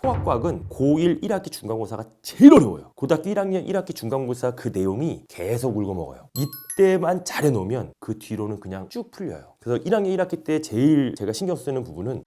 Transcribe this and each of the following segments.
통합과학은 고1 1학기 중간고사가 제일 어려워요. 고등학교 1학년 1학기 중간고사 그 내용이 계속 울고먹어요. 이때만 잘해놓으면 그 뒤로는 그냥 쭉 풀려요. 그래서 1학년 1학기 때 제일 제가 신경 쓰는 부분은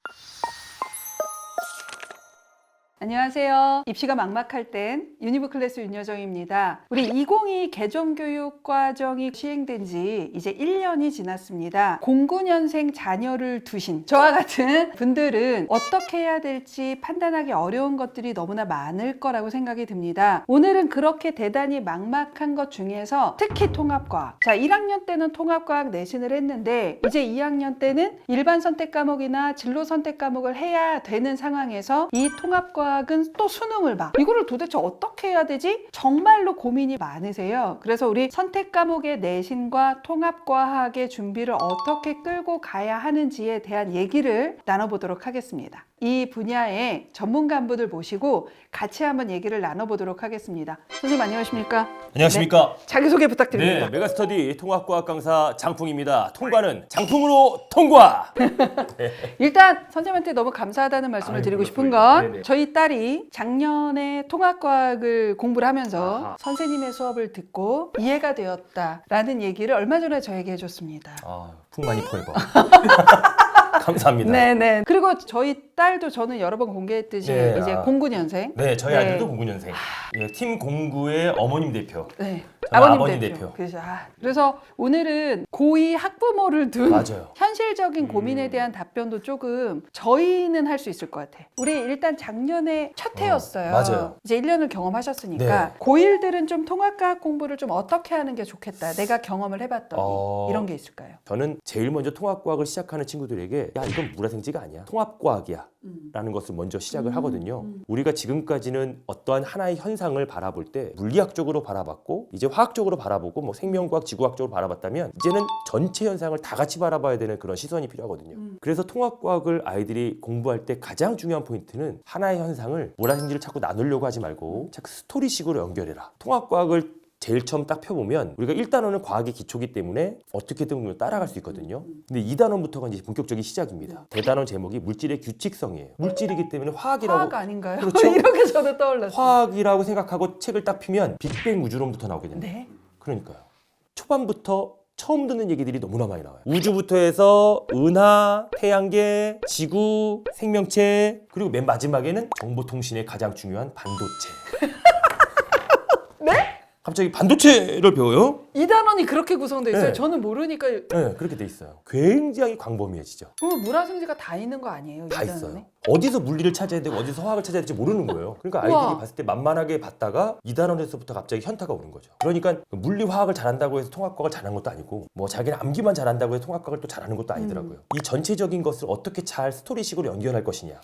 안녕하세요. 입시가 막막할 땐 유니브클래스 윤여정입니다. 우리 2022 개정교육과정이 시행된 지 이제 1년이 지났습니다. 09년생 자녀를 두신 저와 같은 분들은 어떻게 해야 될지 판단하기 어려운 것들이 너무나 많을 거라고 생각이 듭니다. 오늘은 그렇게 대단히 막막한 것 중에서 특히 통합과학. 자, 1학년 때는 통합과학 내신을 했는데 이제 2학년 때는 일반 선택 과목이나 진로 선택 과목을 해야 되는 상황에서 이 통합과학은 또 수능을 봐. 이거를 도대체 어떻게 해야 되지? 정말로 고민이 많으세요. 그래서 우리 선택 과목의 내신과 통합과학의 준비를 어떻게 끌고 가야 하는지에 대한 얘기를 나눠보도록 하겠습니다. 이 분야의 전문가분들 모시고 같이 한번 얘기를 나눠보도록 하겠습니다. 선생님 안녕하십니까? 안녕하십니까? 네, 자기소개 부탁드립니다. 네, 메가스터디 통합과학 강사 장풍입니다. 통과는 장풍으로 통과! 일단 선생님한테 너무 감사하다는 말씀을 드리고 싶은 건 네네. 저희 딸이 작년에 통합과학을 공부를 하면서 아하. 선생님의 수업을 듣고 이해가 되었다라는 얘기를 얼마 전에 저에게 해줬습니다. 풍 많이 포에버. 감사합니다. 네네. 그리고 저희 딸도 저는 여러 번 공개했듯이 네, 이제 09년생. 네, 저희 네. 아들도 09년생. 예, 팀 공구의 어머님 대표. 네. 저는 아버님 아버님 대표. 대표. 그래서 오늘은 고2 학부모를 둔 맞아요. 현실적인 고민에 대한 답변도 조금 저희는 할 수 있을 것 같아. 우리 일단 작년에 첫 해였어요. 맞아요. 이제 1년을 경험하셨으니까 네. 고1들은 좀 통합과학 공부를 좀 어떻게 하는 게 좋겠다. 내가 경험을 해봤더니 이런 게 있을까요? 저는 제일 먼저 통합과학을 시작하는 친구들에게 야, 이건 물화생지가 아니야. 통합과학이야. 라는 것을 먼저 시작을 하거든요. 우리가 지금까지는 어떠한 하나의 현상을 바라볼 때 물리학적으로 바라봤고 이제 화학적으로 바라보고 뭐 생명과학, 지구학적으로 바라봤다면 이제는 전체 현상을 다 같이 바라봐야 되는 그런 시선이 필요하거든요. 그래서 통합과학을 아이들이 공부할 때 가장 중요한 포인트는 하나의 현상을 물화생지를 자꾸 나누려고 하지 말고 자꾸 스토리식으로 연결해라. 통합과학을 제일 처음 딱 펴보면 우리가 1단원은 과학의 기초기 때문에 어떻게든 따라갈 수 있거든요. 근데 2단원부터가 이제 본격적인 시작입니다. 대단원 제목이 물질의 규칙성이에요. 물질이기 때문에 화학이라고 화학 아닌가요? 그렇죠. 이렇게 저도 떠올랐어요. 화학이라고 생각하고 책을 딱 피면 빅뱅 우주론부터 나오게 됩니다. 네. 그러니까요. 초반부터 처음 듣는 얘기들이 너무나 많이 나와요. 우주부터 해서 은하, 태양계, 지구, 생명체 그리고 맨 마지막에는 정보통신의 가장 중요한 반도체. 네? 갑자기 반도체를 배워요? 2단원이 그렇게 구성되어 있어요? 네. 저는 모르니까. 네, 그렇게 돼 있어요. 굉장히 광범위해지죠. 그럼 물화생지가 다 있는 거 아니에요? 다 2단원에? 있어요. 어디서 물리를 찾아야 되고 어디서 화학을 찾아야 될지 모르는 거예요. 그러니까 아이들이 우와. 봤을 때 만만하게 봤다가 2단원에서부터 갑자기 현타가 오는 거죠. 그러니까 물리 화학을 잘한다고 해서 통합과학을 잘하는 것도 아니고 뭐 자기는 암기만 잘한다고 해서 통합과학을 또 잘하는 것도 아니더라고요. 이 전체적인 것을 어떻게 잘 스토리식으로 연결할 것이냐.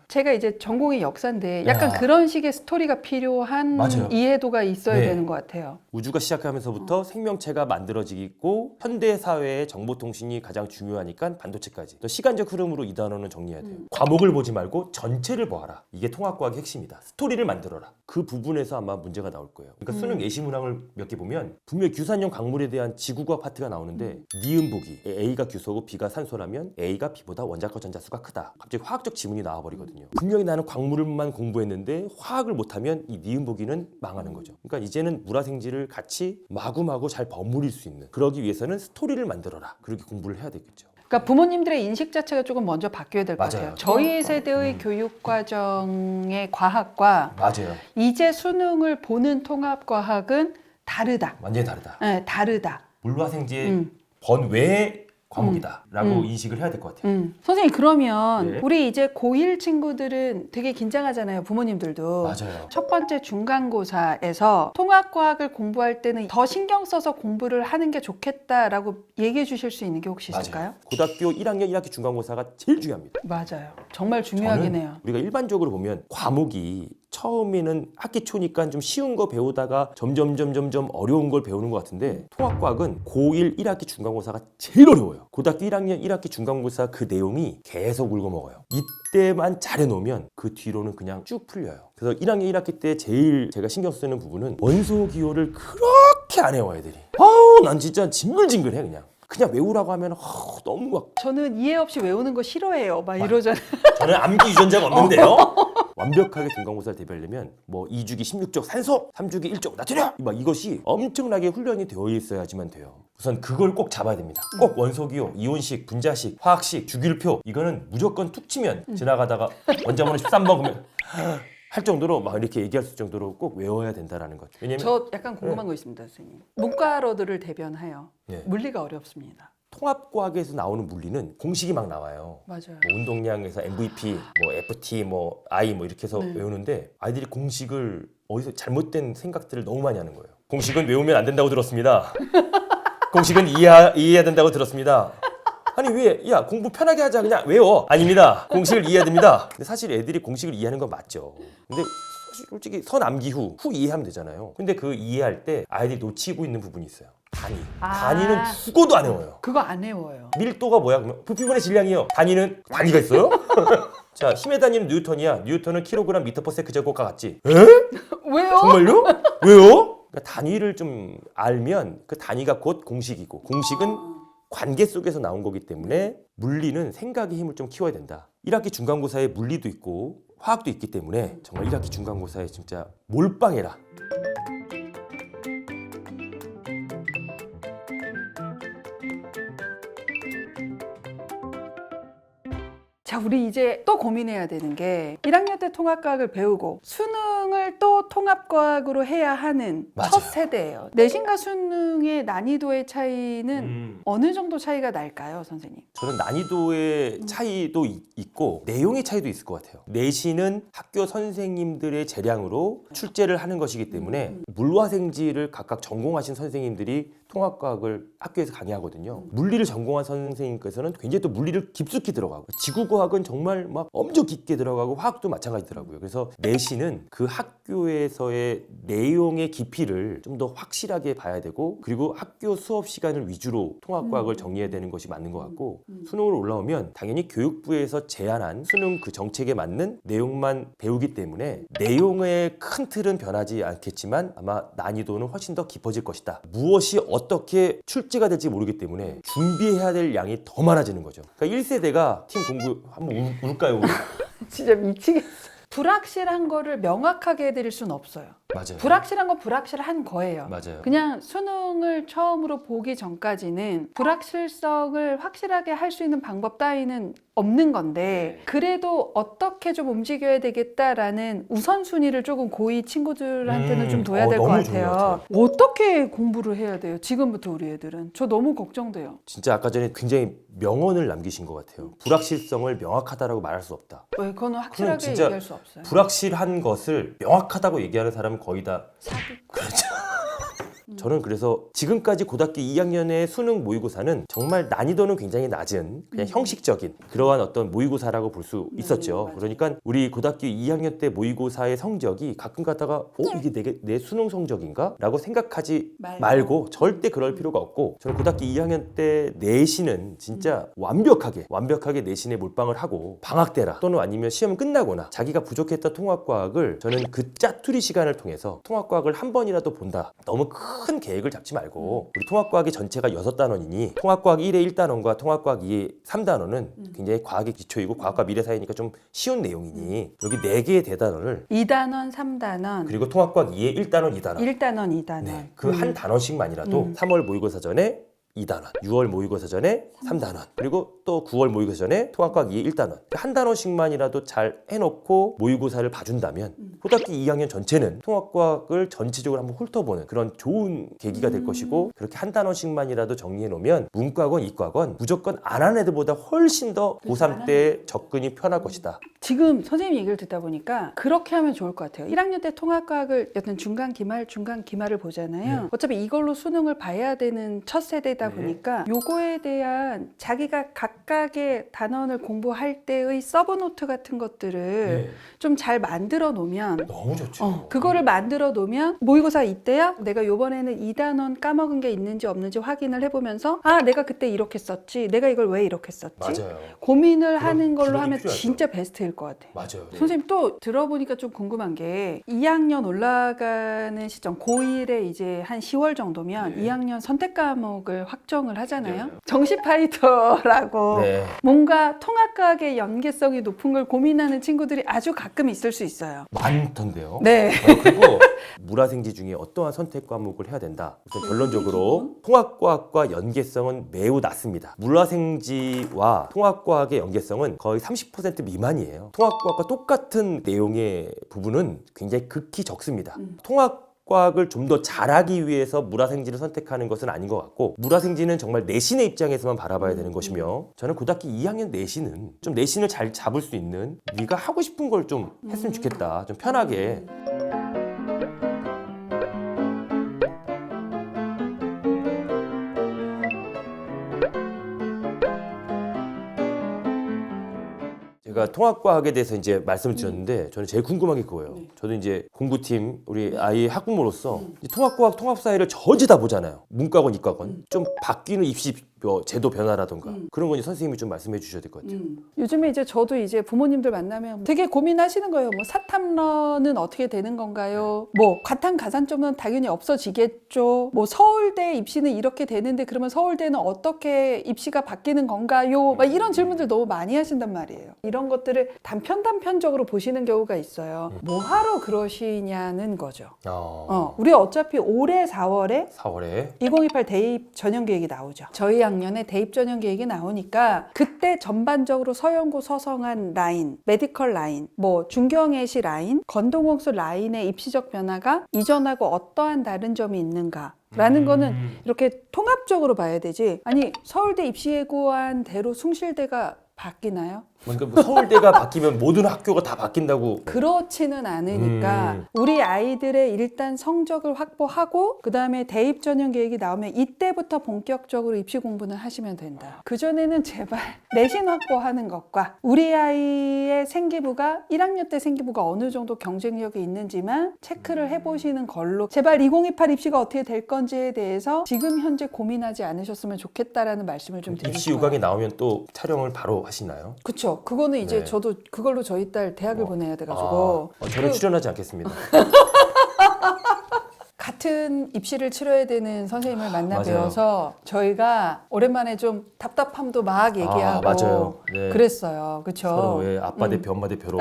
제가 이제 전공이 역사인데 약간 야. 그런 식의 스토리가 필요한 맞아요. 이해도가 있어야 네. 되는 것 같아요. 우주가 시작하면서부터 생명체가 만들어지고 현대 사회의 정보통신이 가장 중요하니까 반도체까지. 또 시간적 흐름으로 2단원은 정리해야 돼요. 과목을 보지 말고 전체를 보아라. 이게 통합과학의 핵심이다. 스토리를 만들어라. 그 부분에서 아마 문제가 나올 거예요. 그러니까 수능 예시 문항을 몇 개 보면 분명히 규산형 광물에 대한 지구과학 파트가 나오는데 니은 보기. A가 규소고 B가 산소라면 A가 B보다 원자과 전자수가 크다. 갑자기 화학적 지문이 나와버리거든요. 분명히 나는 광물만 공부했는데 화학을 못하면 이 니은 보기는 망하는 거죠. 그러니까 이제는 물화생지를 같이 마구마구 잘 버무릴 수 있는 그러기 위해서는 스토리를 만들어라. 그렇게 공부를 해야 되겠죠. 그러니까 부모님들의 인식 자체가 조금 먼저 바뀌어야 될 것 맞아요. 같아요. 저희 세대의 교육 과정의 과학과 맞아요. 이제 수능을 보는 통합과학은 다르다. 완전히 다르다. 네, 다르다. 물화생지의 번외의 과목이다라고 인식을 해야 될 것 같아요. 선생님 그러면 네. 우리 이제 고1 친구들은 되게 긴장하잖아요. 부모님들도. 맞아요. 첫 번째 중간고사에서 통합과학을 공부할 때는 더 신경 써서 공부를 하는 게 좋겠다라고 얘기해 주실 수 있는 게 혹시 있을까요? 맞아요. 고등학교 1학년 1학기 중간고사가 제일 중요합니다. 맞아요. 정말 중요하긴 해요. 우리가 일반적으로 보면 과목이 처음에는 학기 초니까 좀 쉬운 거 배우다가 점점 어려운 걸 배우는 것 같은데 통합과학은 고1 1학기 중간고사가 제일 어려워요. 고등학교 1학년 1학기 중간고사 그 내용이 계속 울고먹어요. 이때만 잘해놓으면 그 뒤로는 그냥 쭉 풀려요. 그래서 1학년 1학기 때 제일 제가 신경 쓰는 부분은 원소 기호를 그렇게 안 해요, 애들이. 난 진짜 징글징글해 그냥 외우라고 하면 너무 막 저는 이해 없이 외우는 거 싫어해요. 막 이러잖아요. 저는 암기 유전자가 없는데요. 완벽하게 중간고사를 대비하려면 뭐 2주기 16쪽 산소, 3주기 1쪽 나트륨 막 이것이 엄청나게 훈련이 되어 있어야지만 돼요. 우선 그걸 꼭 잡아야 됩니다. 꼭 원소기호, 이온식, 분자식, 화학식, 주기율표 이거는 무조건 툭 치면 지나가다가 원자번호 13번 그러면 할 정도로 막 이렇게 얘기할 수 정도로 꼭 외워야 된다라는 거죠. 왜냐면 저 약간 궁금한 거 있습니다, 선생님. 문과러들을 대변하여 네. 물리가 어렵습니다. 통합과학에서 나오는 물리는 공식이 막 나와요. 맞아요. 뭐 운동량에서 MVP, 뭐 FT, 뭐 I 뭐 이렇게 해서 네. 외우는데 아이들이 공식을 어디서 잘못된 생각들을 너무 많이 하는 거예요. 공식은 외우면 안 된다고 들었습니다. 공식은 이해해야 된다고 들었습니다. 아니 왜? 야 공부 편하게 하자 그냥 외워. 아닙니다. 공식을 이해해야 됩니다. 근데 사실 애들이 공식을 이해하는 건 맞죠. 근데 솔직히 서남기 후 이해하면 되잖아요. 근데 그 이해할 때 아이들이 놓치고 있는 부분이 있어요. 단위. 단위는 죽어도 안 외워요. 그거 안 외워요. 밀도가 뭐야? 그러면 부피분의 질량이요. 단위는 단위가 있어요? 자, 힘의 단위는 뉴턴이야. 뉴턴은 킬로그램 미터 퍼 세크 제곱과 같지. 에? 왜요? 정말요? 왜요? 그러니까 단위를 좀 알면 그 단위가 곧 공식이고 공식은 관계 속에서 나온 거기 때문에 물리는 생각의 힘을 좀 키워야 된다. 1학기 중간고사에 물리도 있고 화학도 있기 때문에 정말 1학기 중간고사에 진짜 몰빵해라. 자, 우리 이제 또 고민해야 되는 게 1학년 때 통합과학을 배우고 수능을 또 통합과학으로 해야 하는 맞아요. 첫 세대예요. 내신과 수능의 난이도의 차이는 어느 정도 차이가 날까요, 선생님? 저는 난이도의 차이도 있고 내용의 차이도 있을 것 같아요. 내신은 학교 선생님들의 재량으로 출제를 하는 것이기 때문에 물화생지를 각각 전공하신 선생님들이 통합과학을 학교에서 강의하거든요. 물리를 전공한 선생님께서는 굉장히 또 물리를 깊숙이 들어가고 지구과학은 정말 막 엄청 깊게 들어가고 화학도 마찬가지더라고요. 그래서 내신은 그 학교에서의 내용의 깊이를 좀 더 확실하게 봐야 되고 그리고 학교 수업 시간을 위주로 통합과학을 정리해야 되는 것이 맞는 것 같고 수능으로 올라오면 당연히 교육부에서 제안한 수능 그 정책에 맞는 내용만 배우기 때문에 내용의 큰 틀은 변하지 않겠지만 아마 난이도는 훨씬 더 깊어질 것이다. 무엇이 어떻게 출제가 될지 모르기 때문에 준비해야 될 양이 더 많아지는 거죠. 그러니까 1세대가 팀 공부 한번 울까요? 진짜 미치겠어. 불확실한 거를 명확하게 해드릴 수는 없어요. 맞아요. 불확실한 건 불확실한 거예요. 맞아요. 그냥 수능을 처음으로 보기 전까지는 불확실성을 확실하게 할 수 있는 방법 따위는 없는 건데 그래도 어떻게 좀 움직여야 되겠다라는 우선순위를 조금 고2 친구들한테는 좀 둬야 될 것 너무 좋은 것 같아요. 어떻게 공부를 해야 돼요? 지금부터 우리 애들은. 저 너무 걱정돼요. 진짜 아까 전에 굉장히 명언을 남기신 것 같아요. 불확실성을 명확하다라고 말할 수 없다. 왜 그거는 확실하게 진짜 얘기할 수 없어요. 불확실한 것을 명확하다고 얘기하는 사람은 거의 다 사기. 그렇죠. 저는 그래서 지금까지 고등학교 2학년의 수능 모의고사는 정말 난이도는 굉장히 낮은 그냥 형식적인 그러한 어떤 모의고사라고 볼 수 있었죠. 맞아요. 그러니까 우리 고등학교 2학년 때 모의고사의 성적이 가끔 가다가 이게 내 수능 성적인가? 라고 생각하지 말고 절대 그럴 필요가 없고 저는 고등학교 2학년 때 내신은 진짜 완벽하게 내신에 몰빵을 하고 방학 때라 또는 아니면 시험 끝나거나 자기가 부족했던 통합과학을 저는 그 짜투리 시간을 통해서 통합과학을 한 번이라도 본다. 너무 큰 계획을 잡지 말고 우리 통합과학의 전체가 6단원이니 통합과학 1의 1단원과 통합과학 2의 3단원은 굉장히 과학의 기초이고 과학과 미래사회니까 좀 쉬운 내용이니 여기 4개의 대단원을 2단원, 3단원, 그리고 통합과학 2의 1단원, 2단원 1단원, 2단원. 네, 그 한 단원씩만이라도 3월 모의고사 전에 2단원, 6월 모의고사 전에 3단원, 그리고 또 9월 모의고사 전에 통합과학 2의 1단원 한 단원씩만이라도 잘 해놓고 모의고사를 봐준다면 고등학교 2학년 전체는 통합과학을 전체적으로 한번 훑어보는 그런 좋은 계기가 될 것이고 그렇게 한 단원씩만이라도 정리해놓으면 문과건 이과건 무조건 안 하는 애들보다 훨씬 더 고3 때 접근이 편할 것이다. 지금 선생님 얘기를 듣다 보니까 그렇게 하면 좋을 것 같아요. 1학년 때 통합과학을 여튼 중간 기말을 보잖아요. 어차피 이걸로 수능을 봐야 되는 첫 세대다 보니까 요거에 대한 자기가 각각의 단원을 공부할 때의 서브노트 같은 것들을 좀 잘 만들어 놓으면 너무 좋죠. 그거를 만들어 놓으면 모의고사 이때야 내가 요번에는 2단원 까먹은 게 있는지 없는지 확인을 해보면서 아 내가 그때 이렇게 썼지 내가 이걸 왜 이렇게 썼지 맞아요. 고민을 하는 걸로 기록이 하면 필요하죠. 진짜 베스트일 것 같아. 맞아요. 네. 선생님 또 들어보니까 좀 궁금한 게 2학년 올라가는 시점 고1에 이제 한 10월 정도면 2학년 선택 과목을 확정을 하잖아요. 네. 정시 파이터라고 네. 뭔가 통합과학의 연계성이 높은 걸 고민하는 친구들이 아주 가끔 있을 수 있어요. 많던데요. 네. 그리고 물화생지 중에 어떠한 선택 과목을 해야 된다. 우선 결론적으로 통합과학과 연계성은 매우 낮습니다. 물화생지와 통합과학의 연계성은 거의 30% 미만이에요. 통합과학과 똑같은 내용의 부분은 굉장히 극히 적습니다. 통합과학을 좀 더 잘하기 위해서 물화생지를 선택하는 것은 아닌 것 같고, 물화생지는 정말 내신의 입장에서만 바라봐야 되는 것이며, 저는 고등학교 2학년 내신은 좀 내신을 잘 잡을 수 있는, 네가 하고 싶은 걸 좀 했으면 좋겠다, 좀 편하게. 제가 통합과학에 대해서 이제 말씀을 드렸는데, 저는 제일 궁금한 게 그거예요. 저도 이제 공부팀 우리 아이 학부모로서 이제 통합과학, 통합사회를 전체 다 보잖아요. 문과건 이과건. 좀 바뀌는 입시 제도 변화라던가 그런 건 선생님이 좀 말씀해 주셔야 될 것 같아요. 요즘에 이제 저도 이제 부모님들 만나면 되게 고민하시는 거예요. 뭐 사탐러는 어떻게 되는 건가요? 뭐 과탐 가산점은 당연히 없어지겠죠. 뭐 서울대 입시는 이렇게 되는데 그러면 서울대는 어떻게 입시가 바뀌는 건가요? 막 이런 질문들 너무 많이 하신단 말이에요. 이런 것들을 단편적으로 보시는 경우가 있어요. 뭐 하러 그러시냐는 거죠. 우리 어차피 올해 4월에 2028 대입 전형 계획이 나오죠. 저희 학년에 대입 전형 계획이 나오니까 그때 전반적으로 서영고 서성한 라인, 메디컬 라인, 뭐 중경외시 라인, 건동홍수 라인의 입시적 변화가 이전하고 어떠한 다른 점이 있는가 라는 거는 이렇게 통합적으로 봐야 되지. 아니 서울대 입시 예고한 대로 숭실대가 바뀌나요? 그러니까 뭐 서울대가 바뀌면 모든 학교가 다 바뀐다고. 그렇지는 않으니까 우리 아이들의 일단 성적을 확보하고 그 다음에 대입 전형 계획이 나오면 이때부터 본격적으로 입시 공부는 하시면 된다. 그전에는 제발 내신 확보하는 것과 우리 아이의 생기부가 1학년 때 생기부가 어느 정도 경쟁력이 있는지만 체크를 해보시는 걸로, 제발 2028 입시가 어떻게 될 건지에 대해서 지금 현재 고민하지 않으셨으면 좋겠다라는 말씀을 좀 드리고 입시 요강이 나오면 또 촬영을 바로 하시나요? 그쵸. 그거는 이제 네. 저도 그걸로 저희 딸 대학을 보내야 돼가지고 저는 출연하지 않겠습니다. 같은 입시를 치러야 되는 선생님을 만나 맞아요. 뵈어서 저희가 오랜만에 좀 답답함도 막 얘기하고 맞아요. 네. 그랬어요. 그렇죠? 서로 왜 아빠 대표 엄마 대표로.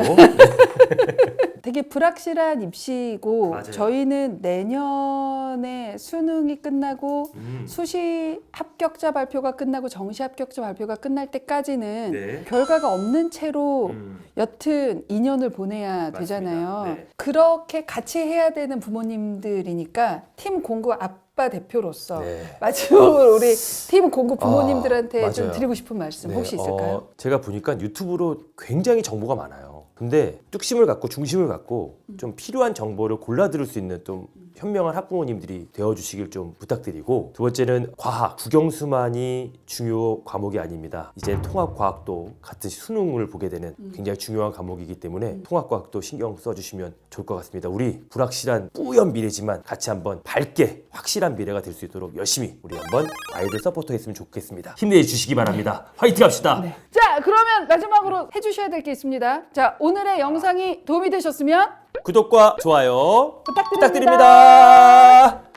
되게 불확실한 입시고 맞아요. 저희는 내년에 수능이 끝나고 수시 합격자 발표가 끝나고 정시 합격자 발표가 끝날 때까지는 네. 결과가 없는 채로 여튼 2년을 보내야 맞습니다. 되잖아요. 네. 그렇게 같이 해야 되는 부모님들이니까 팀 공부 아빠 대표로서 마지막으로 우리 팀 공부 부모님들한테 좀 맞아요. 드리고 싶은 말씀 혹시 있을까요? 제가 보니까 유튜브로 굉장히 정보가 많아요. 근데 뚝심을 갖고 중심을 갖고 좀 필요한 정보를 골라 들을 수 있는 좀 현명한 학부모님들이 되어주시길 좀 부탁드리고, 두 번째는 과학, 국영수만이 중요 과목이 아닙니다. 이제 통합과학도 같은 수능을 보게 되는 굉장히 중요한 과목이기 때문에 통합과학도 신경 써주시면 좋을 것 같습니다. 우리 불확실한 뿌연 미래지만 같이 한번 밝게 확실한 미래가 될 수 있도록 열심히 우리 한번 아이들 서포터했으면 좋겠습니다. 힘내주시기 바랍니다. 화이팅 합시다. 네. 자, 그러면 마지막으로 해주셔야 될 게 있습니다. 자, 오늘의 영상이 도움이 되셨으면 구독과 좋아요 부탁드립니다. 부탁드립니다.